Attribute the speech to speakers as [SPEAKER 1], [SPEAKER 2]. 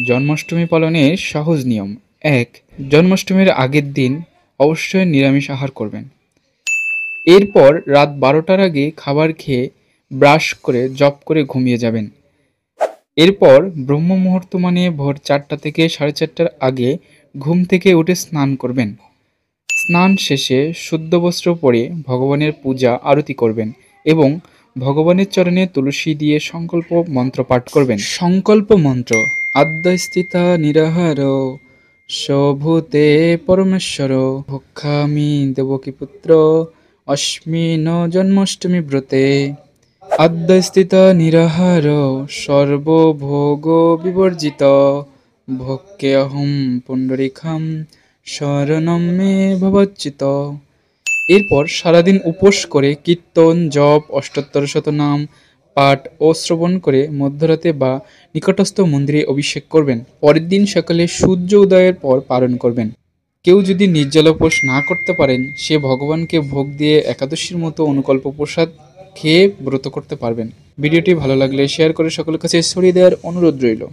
[SPEAKER 1] জন্মাষ্টমী পালনের সহজ নিয়ম: ১. জন্মাষ্টমীর আগের দিন অবশ্যই নিরামিষ আহার করবেন। এরপর রাত ১২টার আগে খাবার খেয়ে ব্রাশ করে জপ করে ঘুমিয়ে যাবেন। এরপর ব্রহ্ম মুহূর্ত মানে ভোর ৪টা থেকে ৪:৩০টার আগে ঘুম থেকে উঠে স্নান করবেন। স্নান শেষে শুদ্ধ বস্ত্র পরে ভগবানের পূজা আরতি করবেন এবং ভগবানের চরণে তুলসী দিয়ে সংকল্প মন্ত্র পাঠ করবেন। সংকল্প মন্ত্র: আদ্যস্থিতা নিরাহার সভূতে পরমেশ্বর ভক্ষামি দেবকীপুত্র অস্মিন জন্মাষ্টমী ব্রতে। আদ্যস্থিত নিরাহার সর্বভোগ বিবর্জিত ভক্ষ্যেহম পুণ্ডরিকাম শরণম মে ভবচ্যুত। এরপর সারাদিন উপোস করে কীর্তন, জপ, অষ্টোত্তর শতনাম পাঠ ও শ্রবণ করে মধ্যরাতে বা নিকটস্থ মন্দিরে অভিষেক করবেন। পরের দিন সকালে সূর্য উদয়ের পর পালন করবেন। কেউ যদি নির্জলা উপোস না করতে পারেন, সে ভগবানকে ভোগ দিয়ে একাদশীর মতো অনুকল্প প্রসাদ খেয়ে ব্রত করতে পারবেন। ভিডিওটি ভালো লাগলে শেয়ার করে সকলের কাছে ছড়িয়ে দেওয়ার অনুরোধ রইল।